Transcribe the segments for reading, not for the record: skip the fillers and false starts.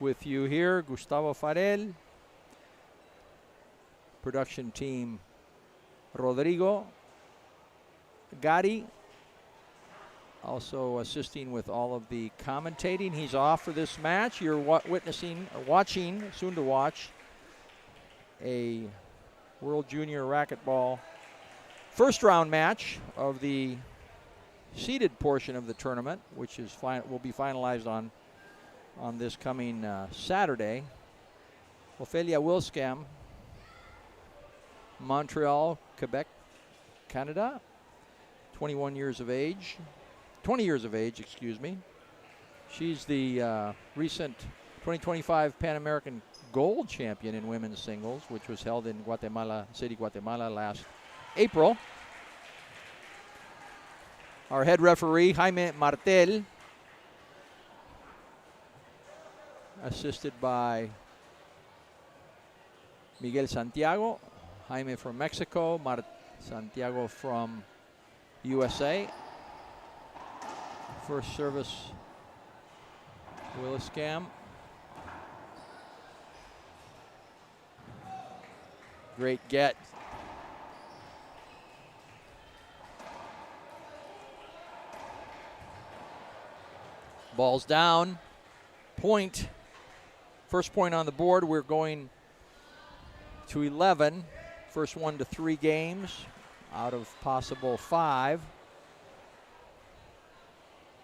with you here. Gustavo Farel. Production team, Rodrigo Gatti. Also assisting with all of the commentating. He's off for this match. You're witnessing, or watching, soon to watch, a World Junior Racquetball first round match of the seeded portion of the tournament, which is will be finalized on this coming Saturday. Ofelia Wilscam, Montreal, Quebec, Canada, 20 years of age, excuse me. She's the recent 2025 Pan American gold champion in women's singles, which was held in Guatemala City, Guatemala last April. Our head referee, Jaime Martel, assisted by Miguel Santiago. Jaime from Mexico, Santiago from USA. First service, Wilscam. Great get. Ball's down. Point. First point on the board. We're going to 11. First 1 to 3 games out of possible 5.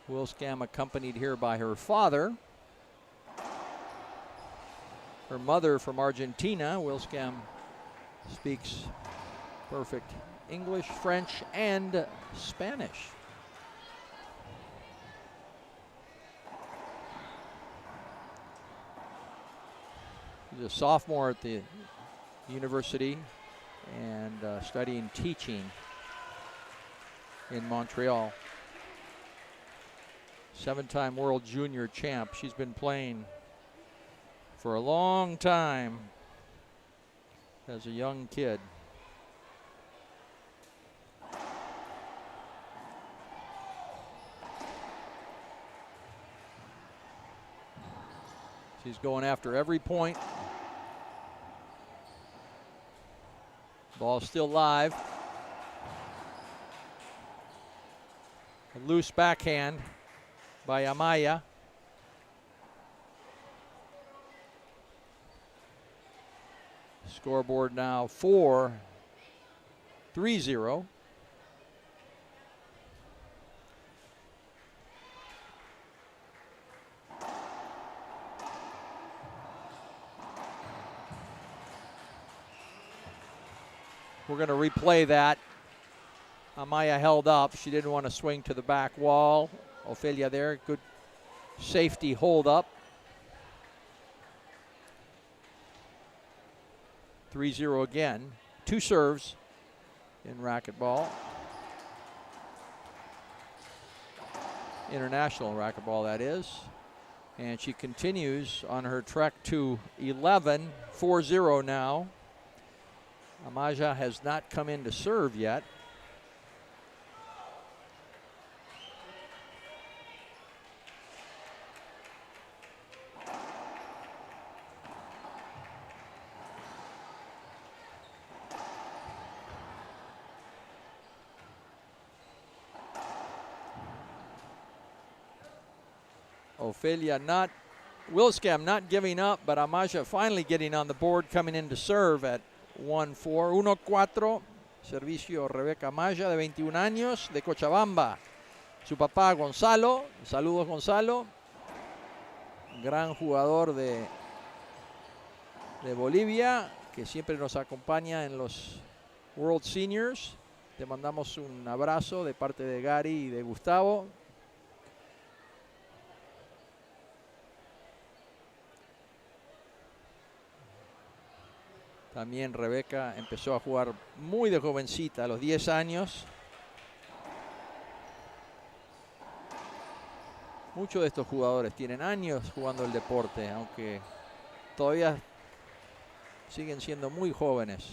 Wilscam accompanied here by her father. Her mother from Argentina. Wilscam speaks perfect English, French, and Spanish. She's a sophomore at the university and studying teaching in Montreal. 7-time World Junior champ. She's been playing for a long time as a young kid. She's going after every point. Ball still live. A loose backhand by Amaya. Scoreboard now 4-3-0. We're going to replay that. Amaya held up. She didn't want to swing to the back wall. Ofelia there, good safety hold up. 3-0 again. 2 serves in racquetball. International racquetball, that is. And she continues on her trek to 11. 4-0 now. Amaya has not come in to serve yet. Wilscam not giving up, but Amaya finally getting on the board, coming in to serve at 1-4. 1-4. Servicio Rebeca Amaya, de 21 años, de Cochabamba. Su papá Gonzalo. Saludos, Gonzalo. Gran jugador de Bolivia, que siempre nos acompaña en los World Seniors. Te mandamos un abrazo de parte de Gary y de Gustavo. También Rebeca empezó a jugar muy de jovencita, a los 10 años. Muchos de estos jugadores tienen años jugando el deporte, aunque todavía siguen siendo muy jóvenes.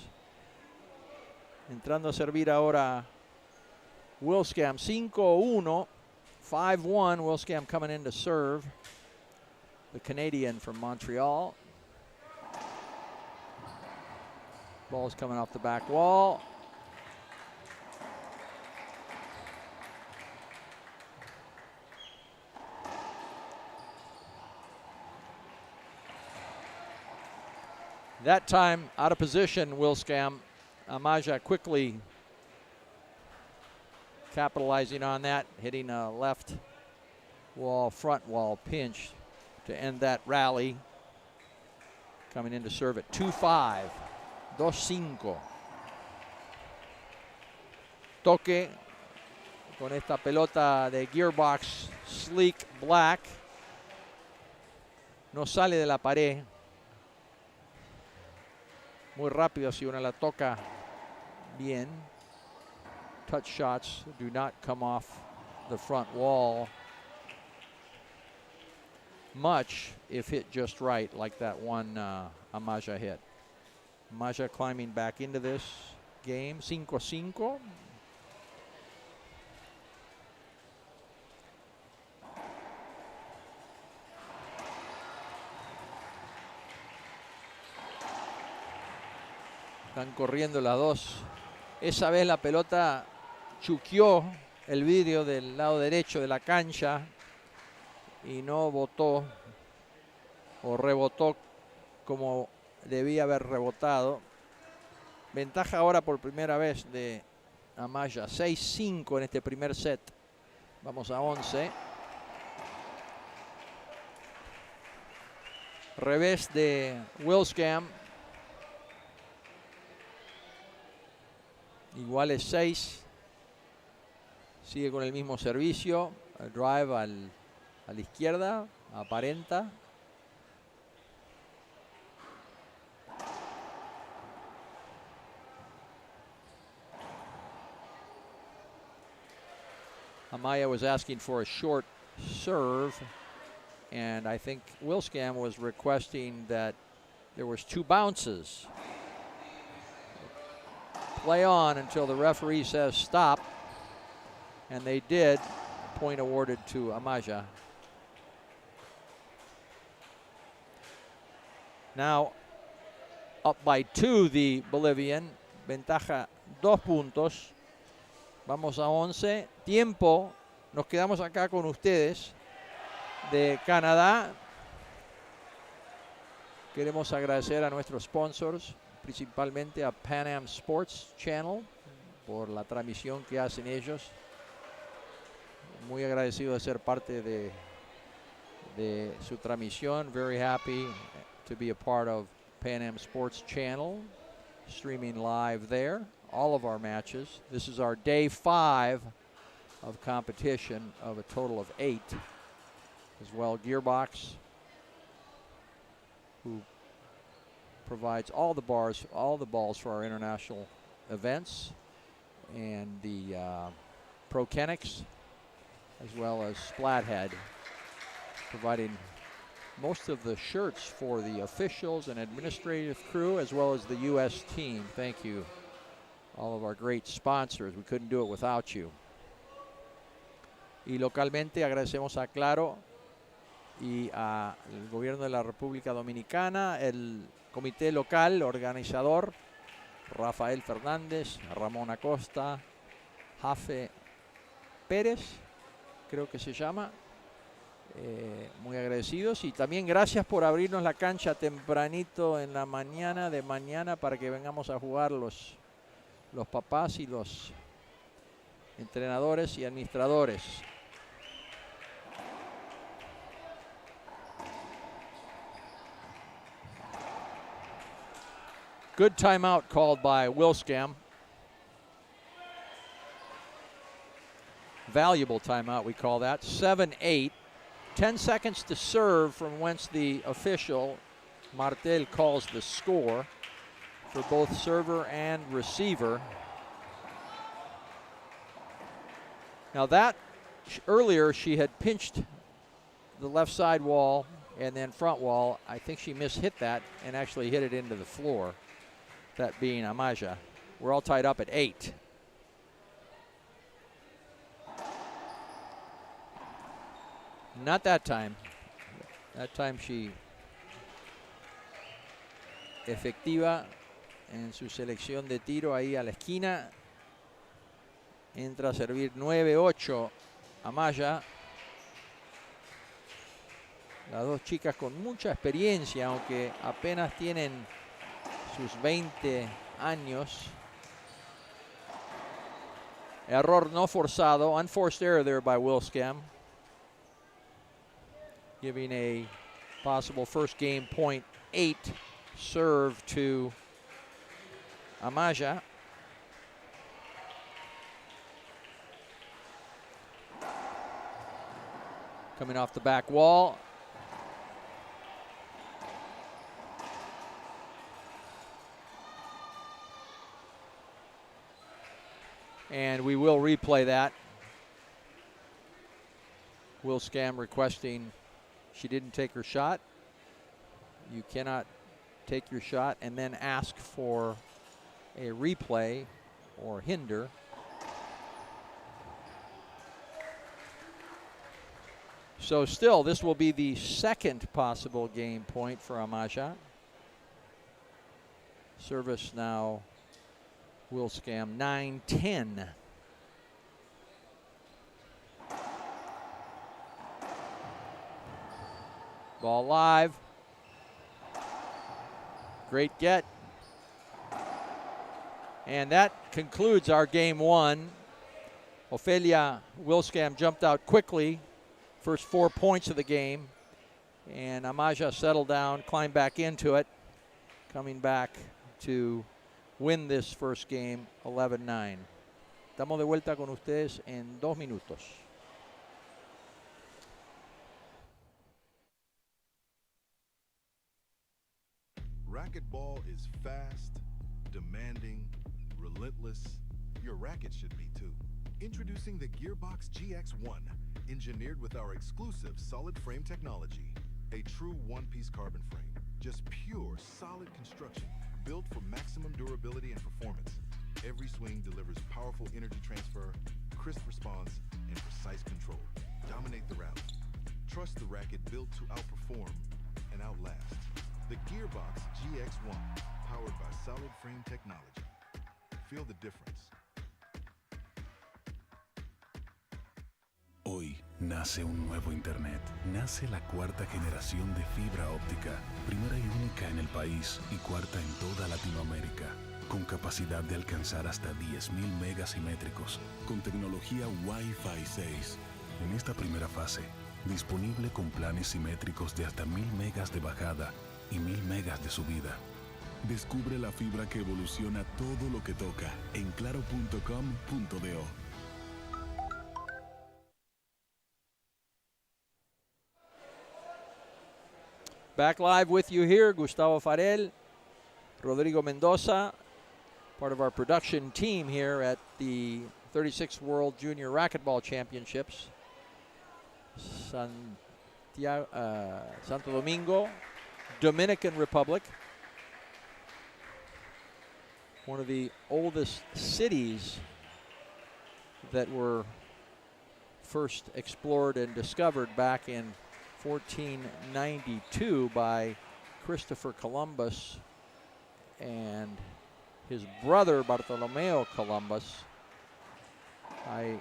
Entrando a servir ahora Wilscam, 5-1, 5-1, Wilscam coming in to serve. the Canadian from Montreal. Ball's coming off the back wall. That time, out of position, Wilscam. Amaya quickly capitalizing on that, hitting a left wall, front wall pinch to end that rally. Coming in to serve at 2-5, 2-5. Toque con esta pelota de gearbox sleek black. No sale de la pared. Muy rápido si uno la toca bien. Touch shots do not come off the front wall much if hit just right, like that one Amaya hit. Amaya climbing back into this game, 5-5. Están corriendo las dos. Esa vez la pelota chuqueó el vidrio del lado derecho de la cancha y no botó o rebotó como debía haber rebotado. Ventaja ahora por primera vez de Amaya, 6-5 en este primer set. Vamos a 11. Revés de Wilscam. Igual es 6. Sigue con el mismo servicio. El drive a la izquierda. Aparenta. Amaya was asking for a short serve. And I think Wilscam was requesting that there was 2 bounces. Play on until the referee says stop, and they did. Point awarded to Amaya. Now up by 2 the Bolivian, ventaja 2 puntos. Vamos a 11. Tiempo, nos quedamos acá con ustedes de Canadá. Queremos agradecer a nuestros sponsors, principalmente a Pan Am Sports Channel, por la transmisión que hacen ellos. Muy agradecido de ser parte de su transmisión. Very happy to be a part of Pan Am Sports Channel, streaming live there, all of our matches. This is our day 5 of competition of a total of 8. As well, Gearbox, who provides all the balls for our international events, and the Prokenix, as well as Splathead, providing most of the shirts for the officials and administrative crew, as well as the U.S. team. Thank you, all of our great sponsors. We couldn't do it without you. Y localmente agradecemos a Claro y al gobierno de la República Dominicana, el comité local organizador, Rafael Fernández, Ramón Acosta, Jafe Pérez, creo que se llama. Muy agradecidos, y también gracias por abrirnos la cancha tempranito en la mañana de mañana para que vengamos a jugar los papás y los entrenadores y administradores. Good timeout called by Wilscam. Valuable timeout, we call that. 7-8. 10 seconds to serve, from whence the official, Martel, calls the score for both server and receiver. Now that, earlier she had pinched the left side wall and then front wall. I think she mishit that and actually hit it into the floor, that being Amaya. We're all tied up at 8. Not that time. That time she efectiva en su selección de tiro ahí a la esquina. Entra a servir 9-8 Amaya. Las dos chicas con mucha experiencia, aunque apenas tienen sus 20 años. Error no forzado, unforced error there by Wilscam, giving a possible first game point 8 serve to Amaya. Coming off the back wall. And we will replay that. Wilscam requesting she didn't take her shot. You cannot take your shot and then ask for a replay or hinder. So still, this will be the second possible game point for Amaya. Service now, Wilscam 9-10. Ball live. Great get. And that concludes our game one. Ofelia Wilscam jumped out quickly. First 4 points of the game. And Amaya settled down, climbed back into it, coming back to win this first game 11-9. Estamos de vuelta con ustedes en 2 minutos. Racquetball is fast, demanding, relentless. Your racket should be too. Introducing the Gearbox GX1, engineered with our exclusive solid frame technology. A true one-piece carbon frame. Just pure, solid construction, built for maximum durability and performance. Every swing delivers powerful energy transfer, crisp response, and precise control. Dominate the rally. Trust the racket built to outperform and outlast. The Gearbox GX1, powered by solid frame technology. Feel the difference. Hoy nace un nuevo Internet. Nace la cuarta generación de fibra óptica, primera y única en el país y cuarta en toda Latinoamérica, con capacidad de alcanzar hasta 10.000 megas simétricos, con tecnología Wi-Fi 6. En esta primera fase, disponible con planes simétricos de hasta 1.000 megas de bajada y 1.000 megas de subida. Descubre la fibra que evoluciona todo lo que toca en claro.com.do. Back live with you here, Gustavo Farel, Rodrigo Mendoza, part of our production team here at the 36th World Junior Racquetball Championships. Santo Domingo, Dominican Republic. One of the oldest cities that were first explored and discovered back in 1492 by Christopher Columbus and his brother Bartolomeo Columbus. I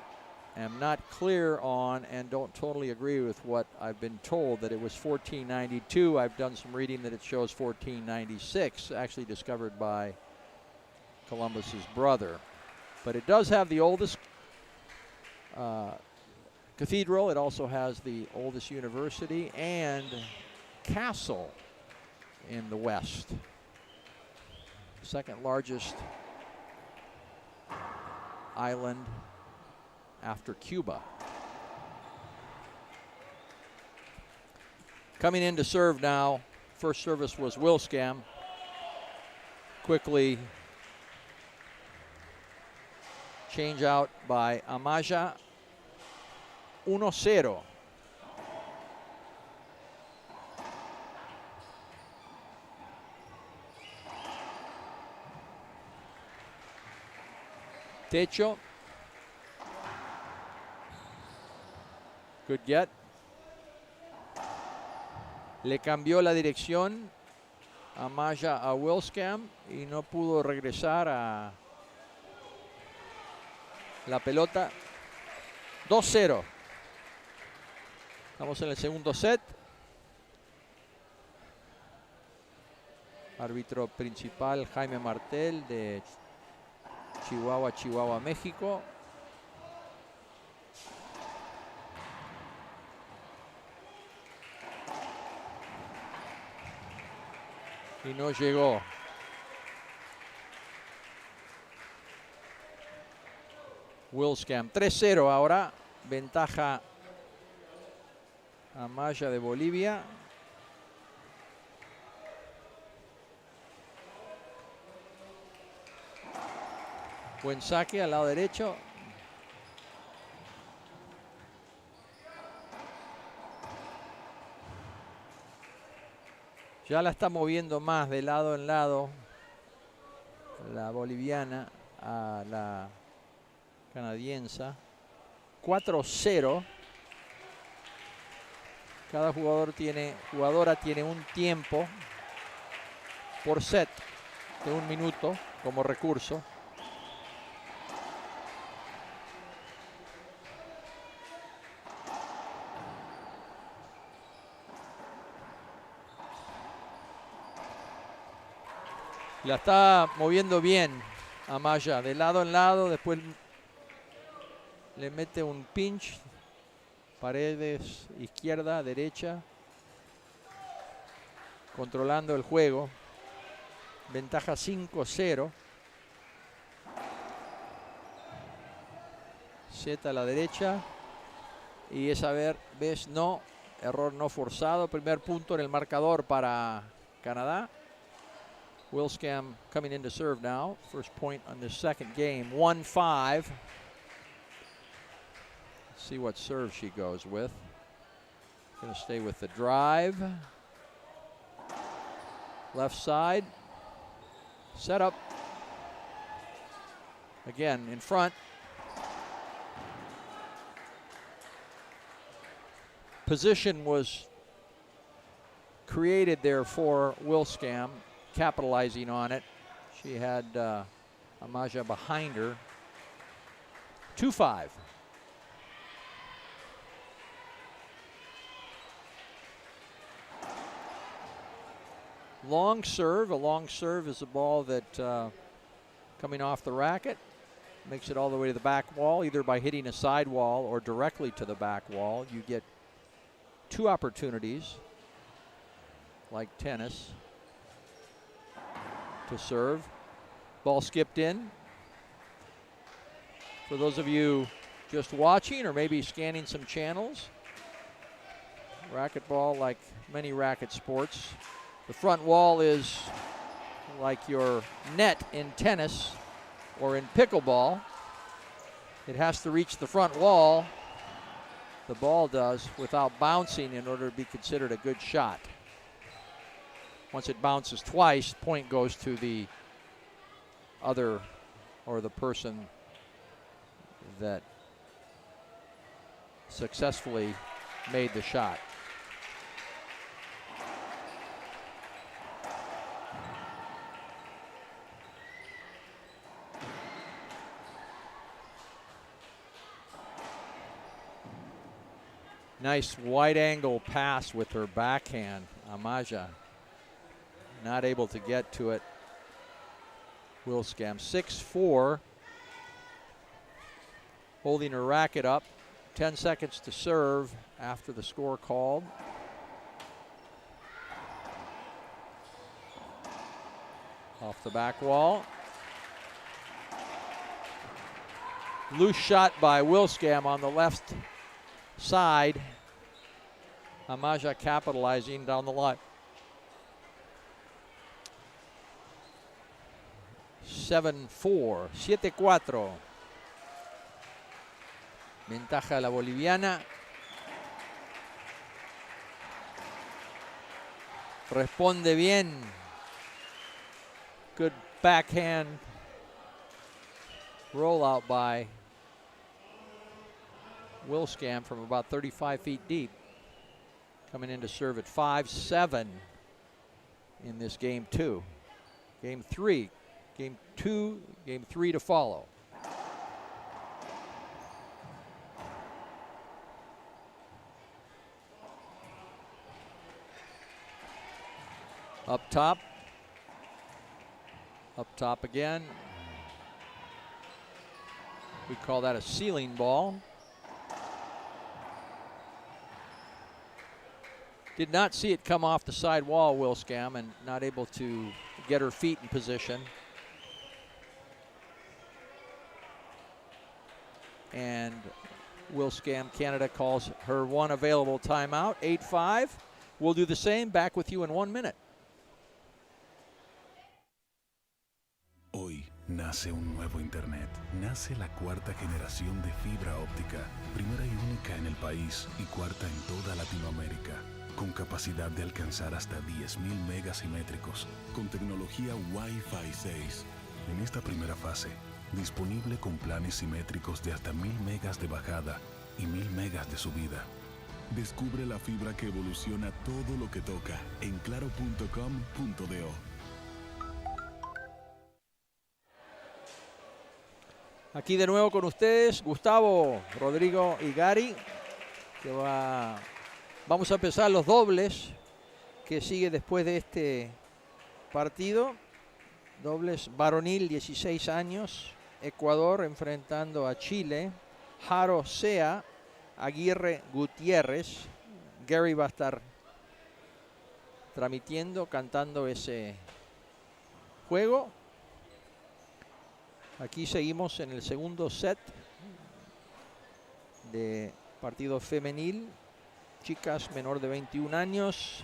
am not clear on and don't totally agree with what I've been told, that it was 1492. I've done some reading that it shows 1496, actually discovered by Columbus's brother. But it does have the oldest cathedral. It also has the oldest university and castle in the west. Second largest island after Cuba. Coming in to serve now. First service was Wilscam. Quickly change out by Amaya. 1-0. Techo. Good get. Le cambió la dirección Amaya a Wilscam y no pudo regresar a la pelota. 2-0. Estamos en el segundo set. Árbitro principal Jaime Martel de Chihuahua, México. Y no llegó. Wilscam 3-0 ahora. Ventaja Amaya de Bolivia. Buen saque al lado derecho. Ya la está moviendo más de lado en lado la boliviana a la canadiense. 4-0. Cada jugadora tiene un tiempo por set de 1 minuto como recurso. La está moviendo bien Amaya, de lado en lado, después le mete un pinch, paredes izquierda, derecha, controlando el juego. Ventaja 5-0. Set a la derecha y esa vez no, error no forzado. Primer punto en el marcador para Canadá. Wilscam coming in to serve now. First point on the second game. 1-5. See what serve she goes with. Going to stay with the drive. Left side. Set up. Again in front. Position was created there for Wilscam, capitalizing on it. She had Amaya behind her. 2-5. Long serve. A long serve is a ball that coming off the racket makes it all the way to the back wall, either by hitting a side wall or directly to the back wall. You get 2 opportunities, like tennis, to serve. Ball skipped in. For those of you just watching or maybe scanning some channels, racquetball, like many racket sports, the front wall is like your net in tennis or in pickleball. It has to reach the front wall, the ball does, without bouncing in order to be considered a good shot. Once it bounces twice, point goes to the other or the person that successfully made the shot. Nice wide angle pass with her backhand, Amaya. Not able to get to it. Wilscam 6-4. Holding her racket up. 10 seconds to serve after the score called. Off the back wall. Loose shot by Wilscam on the left side. Amaya capitalizing down the line. 7-4, 7-4. Ventaja la boliviana. Responde bien. Good backhand rollout by Wilscam from about 35 feet deep. coming in to serve at 5-7 in this game 2. Game 3, game 2, game 3 to follow. Up top again. We call that a ceiling ball. Did not see it come off the side wall, Wilscam, and not able to get her feet in position. And Wilscam Canada calls her one available timeout, 8-5. We'll do the same, back with you in 1 minute. Hoy nace un nuevo Internet. Nace la cuarta generación de fibra óptica, primera y única en el país y cuarta en toda Latinoamérica, con capacidad de alcanzar hasta 10.000 megas simétricos, con tecnología Wi-Fi 6. En esta primera fase, disponible con planes simétricos de hasta 1.000 megas de bajada y 1.000 megas de subida. Descubre la fibra que evoluciona todo lo que toca en claro.com.do. Aquí de nuevo con ustedes, Gustavo, Rodrigo y Gary, vamos a empezar los dobles que sigue después de este partido. Dobles varonil, 16 años, Ecuador enfrentando a Chile. Jaro Sea, Aguirre Gutiérrez. Gary va a estar transmitiendo, cantando ese juego. Aquí seguimos en el segundo set de partido femenil. Chicas menor de 21 años.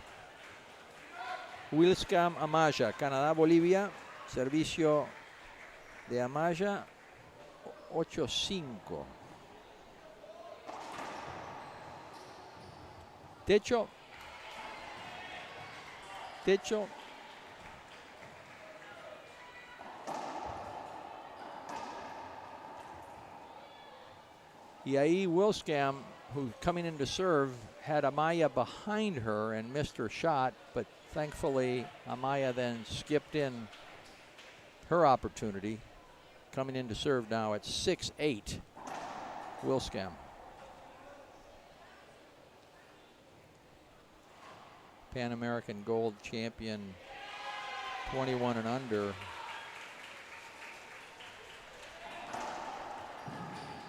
Wilscam, Amaya, Canadá, Bolivia. Servicio de Amaya, 8-5. Techo. Y ahí Wilscam, who coming in to serve, had Amaya behind her and missed her shot, but thankfully Amaya then skipped in her opportunity. Coming in to serve now at 6-8, Wilscam. Pan American gold champion, 21 and under.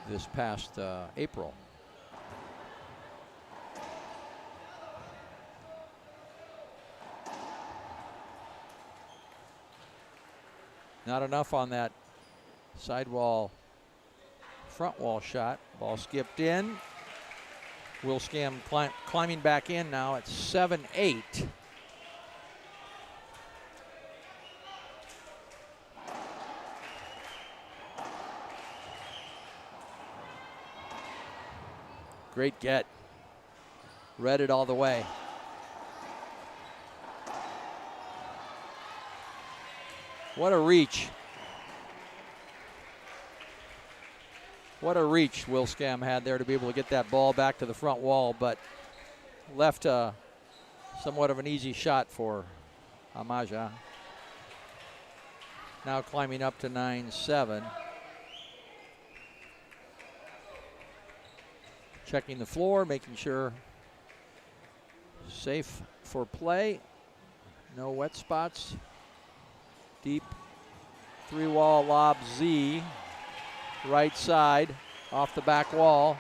This past April. Not enough on that sidewall, front wall shot. Ball skipped in. Wilscam climbing back in now at 7-8. Great get. Read it all the way. What a reach. What a reach Wilscam had there to be able to get that ball back to the front wall, but left somewhat of an easy shot for Amaya. Now climbing up to 9-7. Checking the floor, making sure safe for play. No wet spots. Deep three-wall lob Z. Right side off the back wall.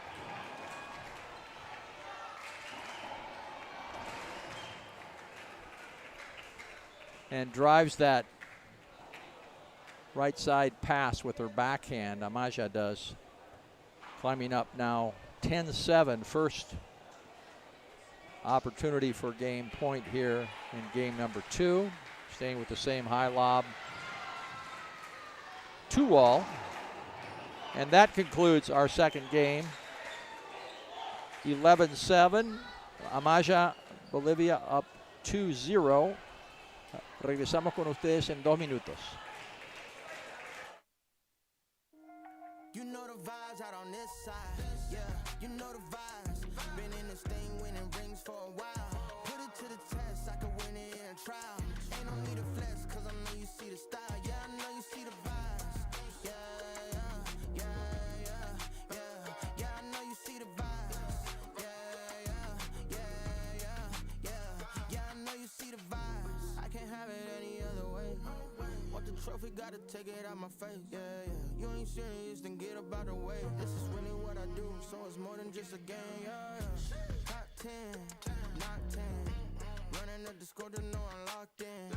And drives that right side pass with her backhand. Amaya does. Climbing up now 10-7. First opportunity for game point here in game number 2. Staying with the same high lob. 2-wall. And that concludes our second game. 11-7. Amaya, Bolivia up 2-0. Regresamos con ustedes en 2 minutos. You know the vibes out on this side. Yeah, you know the vibes. Been in this thing winning rings for a while. crowd. Ain't no need to flex, cause I know you see the style. Yeah, I know you see the vibes. Yeah, yeah, yeah, yeah, yeah. Yeah, I know you see the vibes. Yeah, yeah, yeah, yeah, yeah. Yeah, I know you see the vibes. I can't have it any other way. Want the trophy, gotta take it out my face. Yeah, yeah. You ain't serious, then get about the way. This is really what I do, so it's more than just a game. Yeah, yeah. Top 10, not 10. Running up the score to know I'm locked in.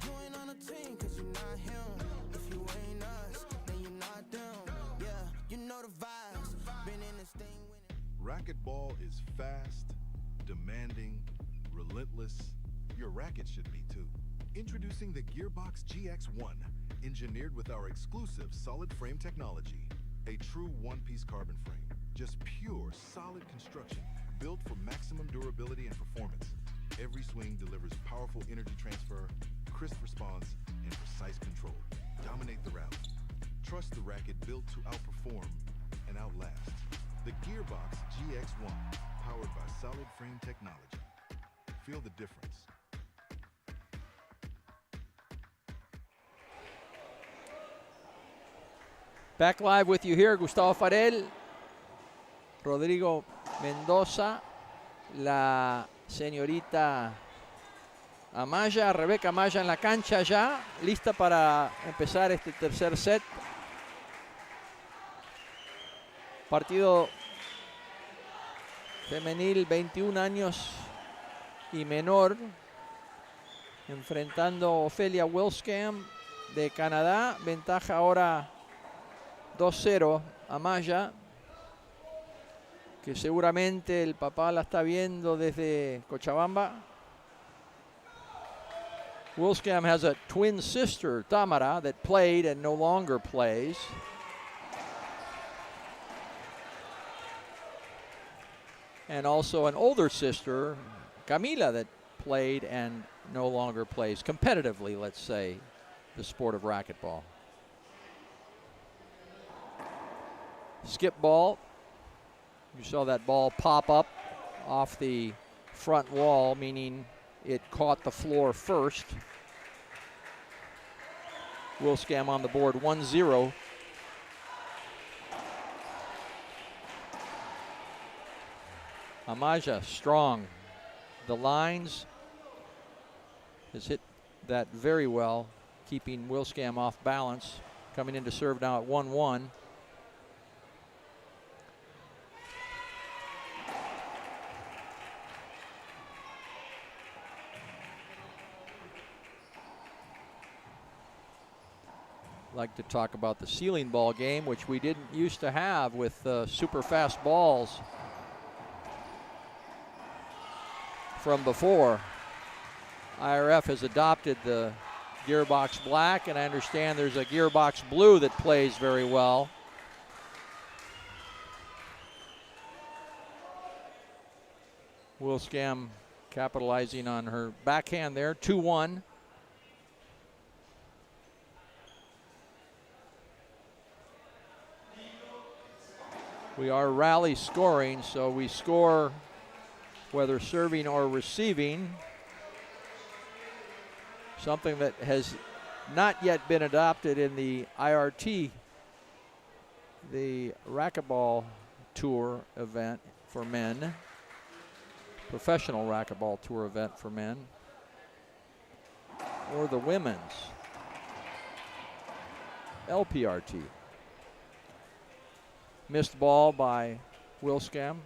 You ain't on the team, cause you not him. If you ain't us, then you not them. Yeah, you know the vibes. Been in this thing winning. Racquetball is fast, demanding, relentless. Your racket should be too. Introducing the Gearbox GX1, engineered with our exclusive solid frame technology. A true one-piece carbon frame. Just pure, solid construction, built for maximum durability and performance. Every swing delivers powerful energy transfer, crisp response, and precise control. Dominate the rally. Trust the racket built to outperform and outlast. The Gearbox GX1, powered by solid frame technology. Feel the difference. Back live with you here, Gustavo Farel, Rodrigo Mendoza, la señorita Amaya, Rebeca Amaya en la cancha ya, lista para empezar este tercer set. Partido femenil, 21 años y menor, enfrentando Ofelia Wilscam de Canadá. Ventaja ahora 2-0 Amaya, que seguramente el papá la está viendo desde Cochabamba. Wilscam has a twin sister, Tamara, that played and no longer plays. And also an older sister, Camila, that played and no longer plays competitively, let's say, the sport of racquetball. Skip ball. You saw that ball pop up off the front wall, meaning it caught the floor first. Wilscam on the board, 1-0. Amaya strong. The lines has hit that very well, keeping Wilscam off balance. Coming in to serve now at 1-1. Like to talk about the ceiling ball game, which we didn't used to have with super fast balls from before. IRF has adopted the Gearbox Black, and I understand there's a Gearbox Blue that plays very well. Wilscam capitalizing on her backhand there, 2-1. We are rally scoring, so we score whether serving or receiving. Something that has not yet been adopted in the IRT, the Racquetball Tour event for men, professional Racquetball Tour event for men, or the women's LPRT. Missed ball by Wilscam.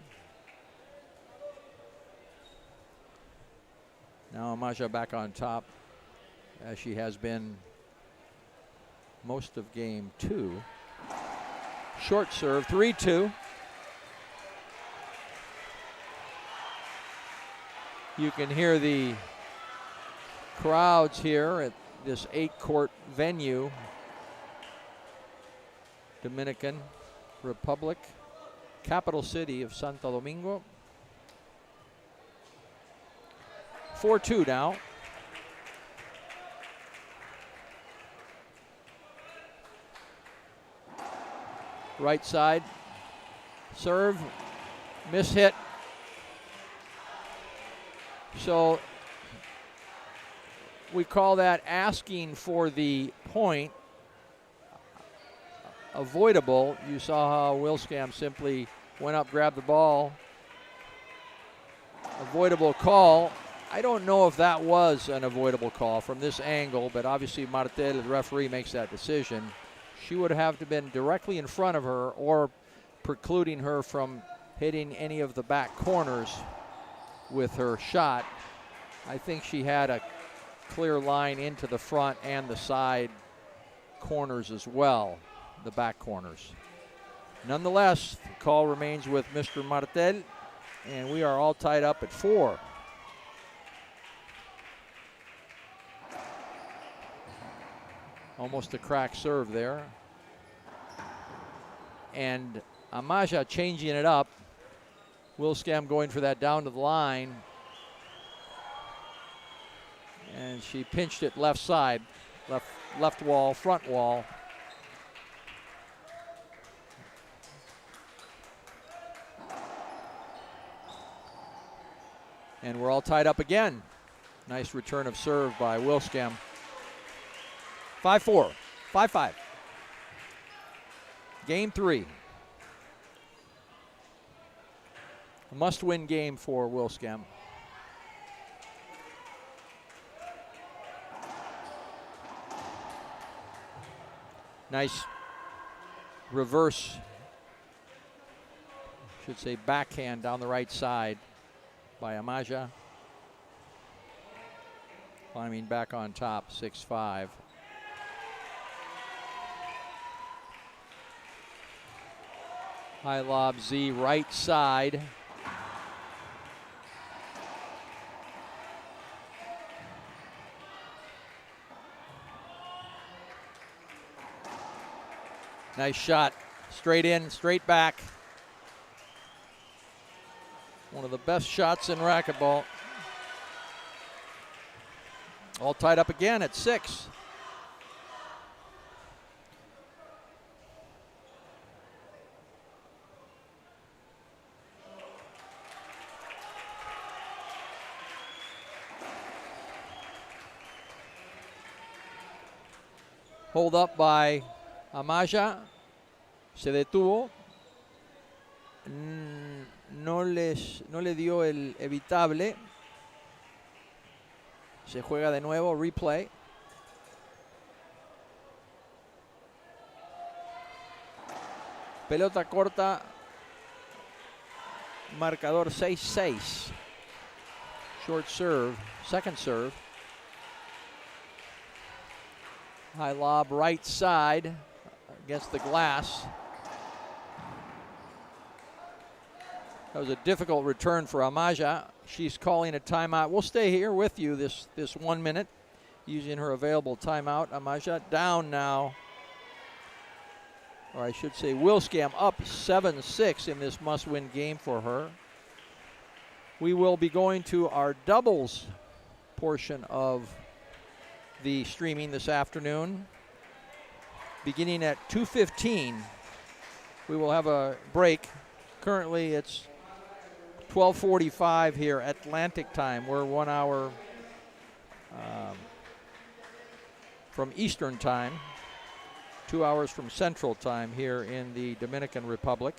Now Amaya back on top, as she has been most of game 2. Short serve, 3-2. You can hear the crowds here at this 8-court venue. Dominican Republic, capital city of Santo Domingo. 4-2 now. Right side, serve, miss hit. So we call that asking for the point. Avoidable. You saw how Wilscam simply went up, grabbed the ball. Avoidable call. I don't know if that was an avoidable call from this angle, but obviously Martel, the referee, makes that decision. She would have to have been directly in front of her or precluding her from hitting any of the back corners with her shot. I think she had a clear line into the front and the side corners as well, the back corners. Nonetheless, the call remains with Mr. Martel, and we are all tied up at 4. Almost a crack serve there. And Amaya changing it up. Wilscam going for that down to the line. And she pinched it left side, left wall, front wall. And we're all tied up again. Nice return of serve by Wilscam. 5-4, 5-5. Game 3. A must-win game for Wilscam. Nice reverse, should say backhand down the right side by Amaya. Climbing back on top, 6-5. High lob Z right side. Nice shot, straight in, straight back. One of the best shots in racquetball. All tied up again at 6. Hold up by Amaya. Se detuvo. No le dio el evitable. Se juega de nuevo, replay. Pelota corta. Marcador 6-6. Short serve, second serve. High lob right side against the glass. That was a difficult return for Amaya. She's calling a timeout. We'll stay here with you this 1 minute, using her available timeout. Amaya down now, or I should say Wilscam up 7-6 in this must-win game for her. We will be going to our doubles portion of the streaming this afternoon. Beginning at 2:15, we will have a break. Currently it's 12:45 here Atlantic time. We're 1 hour from Eastern time, 2 hours from Central time here in the Dominican Republic.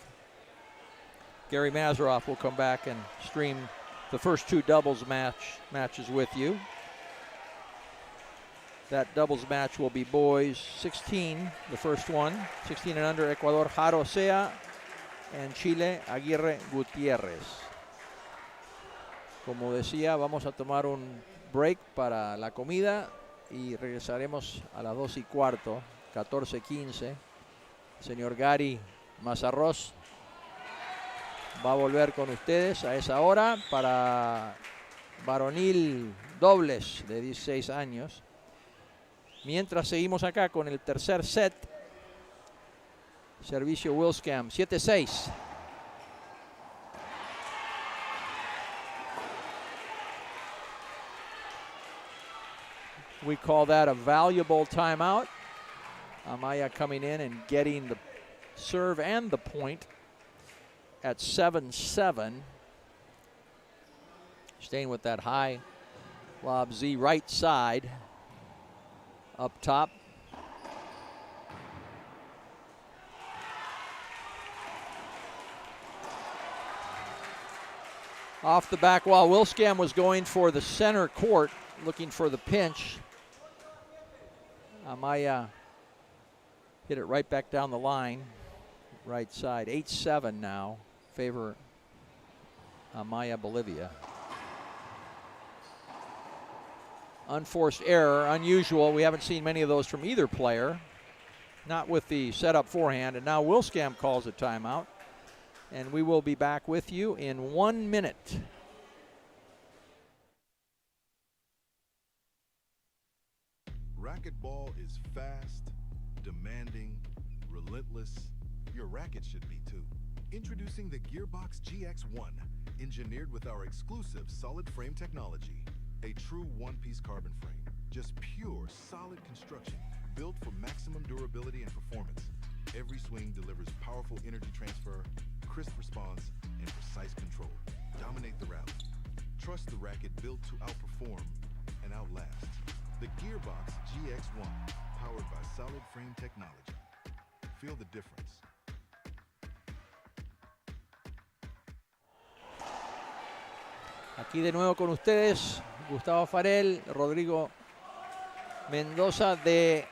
Gary Mazeroff will come back and stream the first 2 doubles matches with you. That doubles match will be boys 16, the first one, 16 and under, Ecuador, Jaro Sea, and Chile, Aguirre Gutiérrez. Como decía, vamos a tomar un break para la comida y regresaremos a las 2:15, 14:15. Señor Gary Mazarrós va a volver con ustedes a esa hora para varonil dobles de 16 años. Mientras seguimos acá con el tercer set. Servicio Wilscam, 7-6. We call that a valuable timeout. Amaya coming in and getting the serve and the point at 7-7. Staying with that high Lob Z right side. Up top. Off the back wall, Wilscam was going for the center court, looking for the pinch. Amaya hit it right back down the line, right side. 8-7 now, favor Amaya, Bolivia. Unforced error, unusual. We haven't seen many of those from either player. Not with the setup forehand, and now Wilscam calls a timeout. And we will be back with you in 1 minute. Racquetball is fast, demanding, relentless. Your racket should be too. Introducing the Gearbox GX1, engineered with our exclusive solid frame technology. A true one-piece carbon frame. Just pure, solid construction, built for maximum durability and performance. Every swing delivers powerful energy transfer, crisp response, and precise control. Dominate the rally. Trust the racket built to outperform and outlast. The Gearbox GX1, powered by solid frame technology. Feel the difference. Aquí de nuevo con ustedes, Gustavo Farel, Rodrigo Mendoza de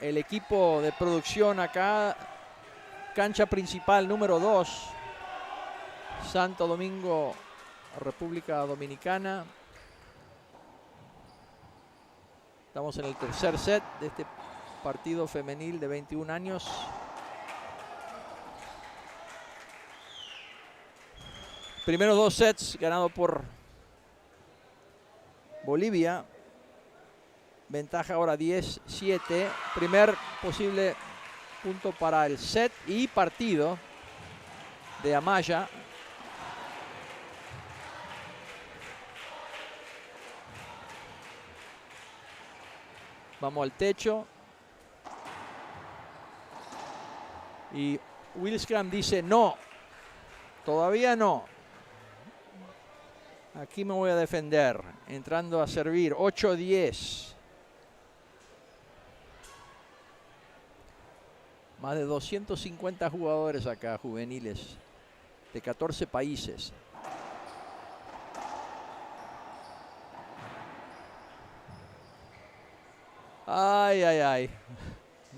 el equipo de producción acá. Cancha principal número 2, Santo Domingo, República Dominicana. Estamos en el tercer set de este partido femenil de 21 años. Primeros 2 sets ganado por Bolivia. Ventaja ahora 10-7. Primer posible punto para el set y partido de Amaya. Vamos al techo. Y Wilscam dice no. Todavía no. Aquí me voy a defender. Entrando a servir. 8-10. Más de 250 jugadores acá, juveniles, de 14 países. Ay, ay, ay.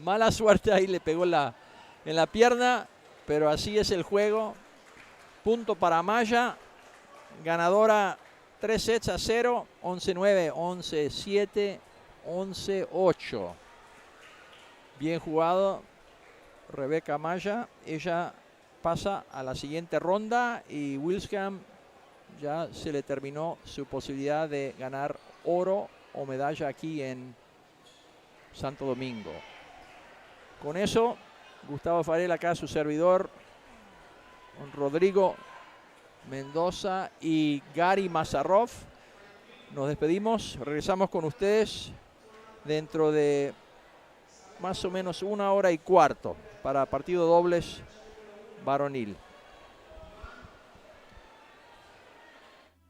Mala suerte ahí, le pegó en la pierna, pero así es el juego. Punto para Amaya. Ganadora 3-0, 11-9, 11-7, 11-8. Bien jugado. Rebeca Amaya, ella pasa a la siguiente ronda y Wilscam ya se le terminó su posibilidad de ganar oro o medalla aquí en Santo Domingo. Con eso, Gustavo Farel acá, su servidor, Rodrigo Mendoza y Gary Mazarov. Nos despedimos, regresamos con ustedes dentro de más o menos 1 hora y cuarto para partido dobles varonil.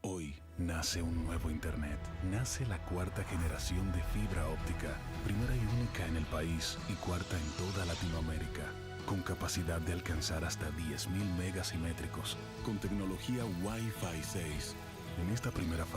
Hoy nace un nuevo Internet. Nace la 4ª generación de fibra óptica, primera y única en el país y 4ª en toda Latinoamérica, con capacidad de alcanzar hasta 10.000 megasimétricos, con tecnología Wi-Fi 6. En esta primera fase